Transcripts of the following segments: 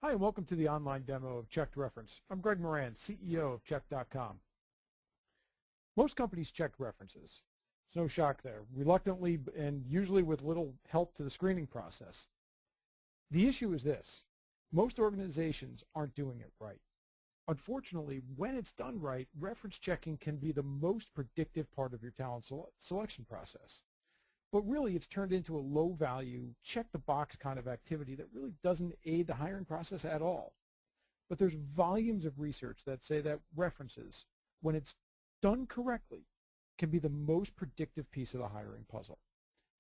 Hi, and welcome to the online demo of ChequedReference. I'm Greg Moran, CEO of Check.com. Most companies check references. It's no shock there, reluctantly and usually with little help to the screening process. The issue is this: most organizations aren't doing it right. Unfortunately, when it's done right, reference checking can be the most predictive part of your talent selection process. But really, it's turned into a low-value, check-the-box kind of activity that really doesn't aid the hiring process at all. But there's volumes of research that say that references, when it's done correctly, can be the most predictive piece of the hiring puzzle.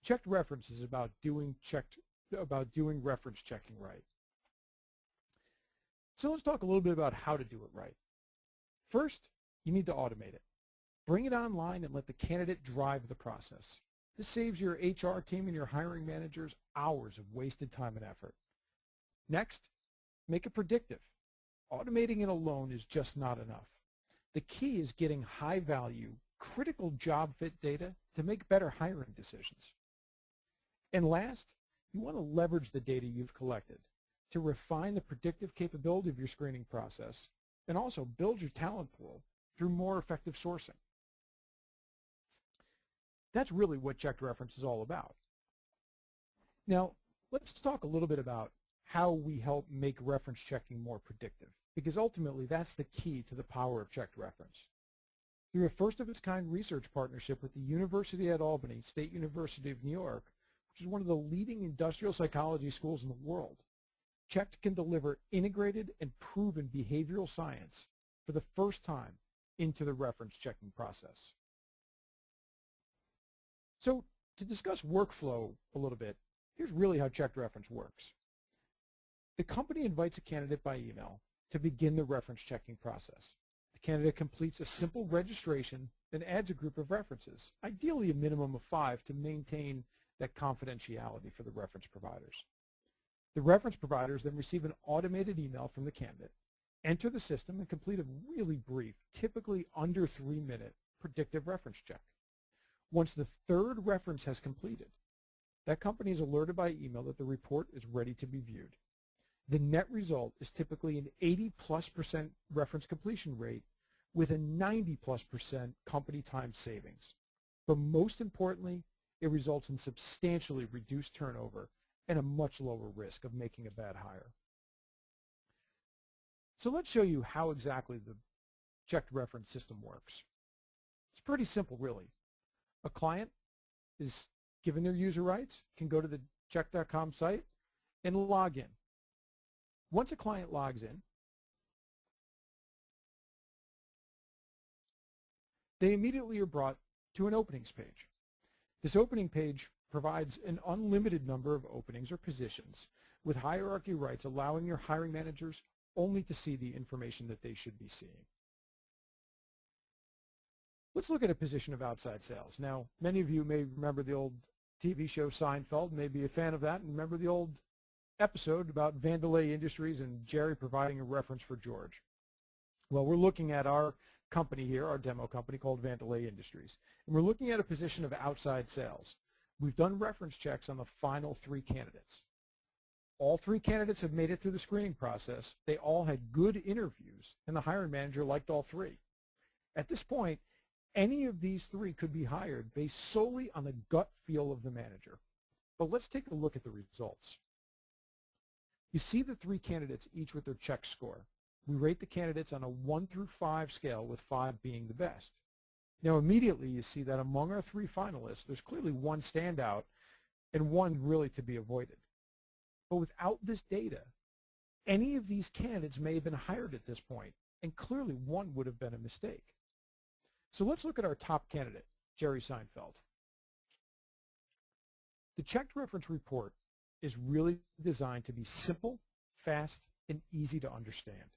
Checked reference is about doing reference checking right. So let's talk a little bit about how to do it right. First, you need to automate it. Bring it online and let the candidate drive the process. This saves your HR team and your hiring managers hours of wasted time and effort. Next, make it predictive. Automating it alone is just not enough. The key is getting high-value, critical job fit data to make better hiring decisions. And last, you want to leverage the data you've collected to refine the predictive capability of your screening process and also build your talent pool through more effective sourcing. That's really what ChequedReference is all about. Now, let's talk a little bit about how we help make reference checking more predictive, because ultimately that's the key to the power of ChequedReference. Through a first-of-its-kind research partnership with the University at Albany, State University of New York, which is one of the leading industrial psychology schools in the world, Checked can deliver integrated and proven behavioral science for the first time into the reference checking process. So to discuss workflow a little bit, here's really how ChequedReference works. The company invites a candidate by email to begin the reference checking process. The candidate completes a simple registration, then adds a group of references, ideally a minimum of 5 to maintain that confidentiality for the reference providers. The reference providers then receive an automated email from the candidate, enter the system, and complete a really brief, typically under 3-minute predictive reference check. Once the third reference has completed, that company is alerted by email that the report is ready to be viewed. The net result is typically an 80+% reference completion rate with a 90+% company time savings. But most importantly, it results in substantially reduced turnover and a much lower risk of making a bad hire. So let's show you how exactly the checked reference system works. It's pretty simple, really. A client is given their user rights, can go to the Check.com site and log in. Once a client logs in, they immediately are brought to an openings page. This opening page provides an unlimited number of openings or positions with hierarchy rights, allowing your hiring managers only to see the information that they should be seeing. Let's look at a position of outside sales. Now, many of you may remember the old TV show Seinfeld, may be a fan of that, and remember the old episode about Vandelay Industries and Jerry providing a reference for George. Well, we're looking at our company here, our demo company called Vandelay Industries, and we're looking at a position of outside sales. We've done reference checks on the final 3 candidates. All 3 candidates have made it through the screening process. They all had good interviews, and the hiring manager liked all 3. At this point, any of these 3 could be hired based solely on the gut feel of the manager. But let's take a look at the results. You see the 3 candidates each with their check score. We rate the candidates on a 1 through 5 scale, with 5 being the best. Now immediately you see that among our 3 finalists, there's clearly 1 standout and 1 really to be avoided. But without this data, any of these candidates may have been hired at this point, and clearly 1 would have been a mistake. So let's look at our top candidate, Jerry Seinfeld. The checked reference report is really designed to be simple, fast, and easy to understand.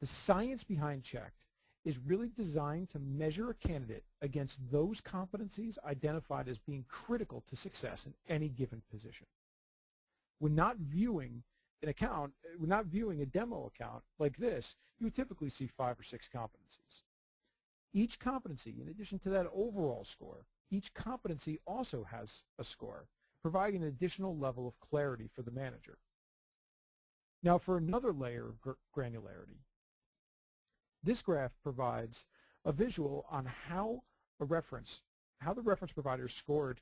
The science behind checked is really designed to measure a candidate against those competencies identified as being critical to success in any given position. We're not viewing a demo account like this, you would typically see 5 or 6 competencies. Each competency, in addition to that overall score, each competency also has a score, providing an additional level of clarity for the manager. Now for another layer of granularity, this graph provides a visual on how the reference provider scored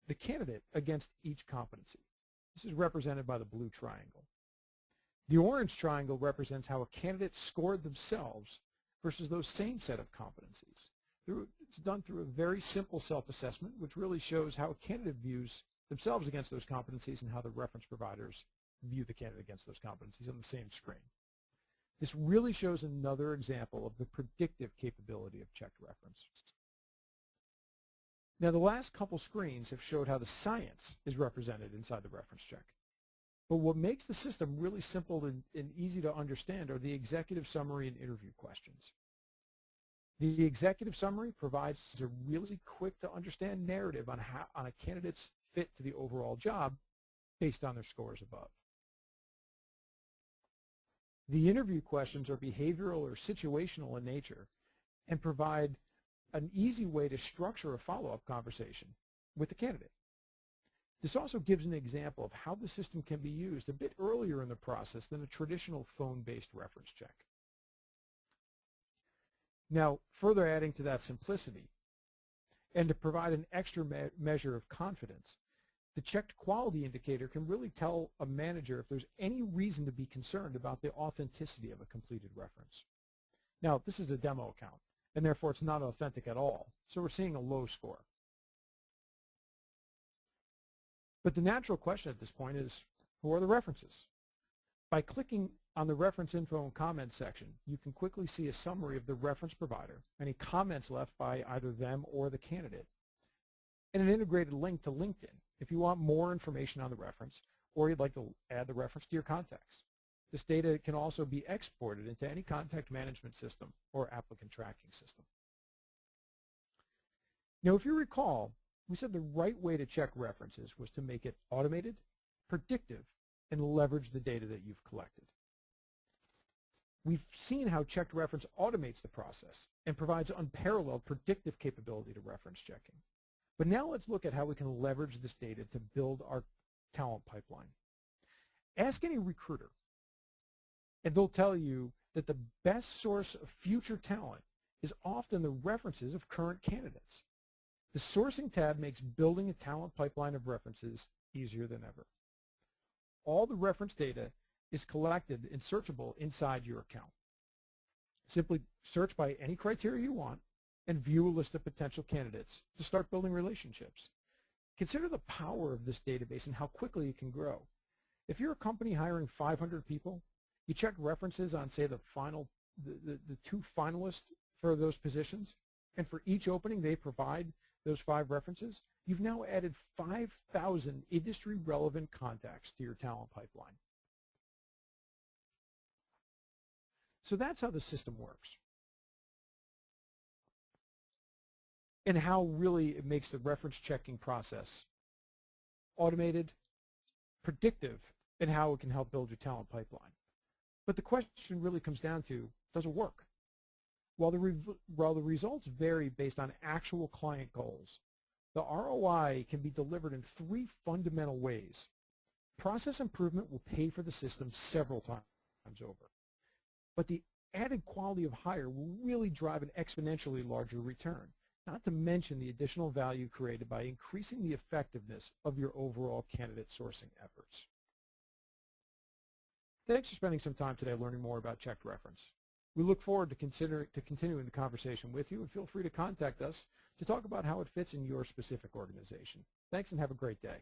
the candidate against each competency. This is represented by the blue triangle. The orange triangle represents how a candidate scored themselves versus those same set of competencies. It's done through a very simple self-assessment, which really shows how a candidate views themselves against those competencies and how the reference providers view the candidate against those competencies on the same screen. This really shows another example of the predictive capability of checked reference. Now, the last couple screens have showed how the science is represented inside the reference check. But what makes the system really simple and easy to understand are the executive summary and interview questions. The executive summary provides a really quick to understand narrative on a candidate's fit to the overall job based on their scores above. The interview questions are behavioral or situational in nature and provide an easy way to structure a follow-up conversation with the candidate. This also gives an example of how the system can be used a bit earlier in the process than a traditional phone-based reference check. Now, further adding to that simplicity, and to provide an extra measure of confidence, the checked quality indicator can really tell a manager if there's any reason to be concerned about the authenticity of a completed reference. Now, this is a demo account, and therefore it's not authentic at all, so we're seeing a low score. But the natural question at this point is, who are the references? By clicking on the reference info and comments section, you can quickly see a summary of the reference provider, any comments left by either them or the candidate, and an integrated link to LinkedIn if you want more information on the reference or you'd like to add the reference to your contacts. This data can also be exported into any contact management system or applicant tracking system. Now, if you recall, we said the right way to check references was to make it automated, predictive, and leverage the data that you've collected. We've seen how checked reference automates the process and provides unparalleled predictive capability to reference checking. But now let's look at how we can leverage this data to build our talent pipeline. Ask any recruiter, and they'll tell you that the best source of future talent is often the references of current candidates. The sourcing tab makes building a talent pipeline of references easier than ever. All the reference data is collected and searchable inside your account. Simply search by any criteria you want and view a list of potential candidates to start building relationships. Consider the power of this database and how quickly it can grow. If you're a company hiring 500 people, you check references on, say, the two finalists for those positions, and for each opening they provide those 5 references, you've now added 5,000 industry-relevant contacts to your talent pipeline. So that's how the system works, and how really it makes the reference checking process automated, predictive, and how it can help build your talent pipeline. But the question really comes down to, does it work? While the results vary based on actual client goals, the ROI can be delivered in 3 fundamental ways. Process improvement will pay for the system several times over, but the added quality of hire will really drive an exponentially larger return, not to mention the additional value created by increasing the effectiveness of your overall candidate sourcing efforts. Thanks for spending some time today learning more about checked reference. We look forward to continuing the conversation with you, and feel free to contact us to talk about how it fits in your specific organization. Thanks, and have a great day.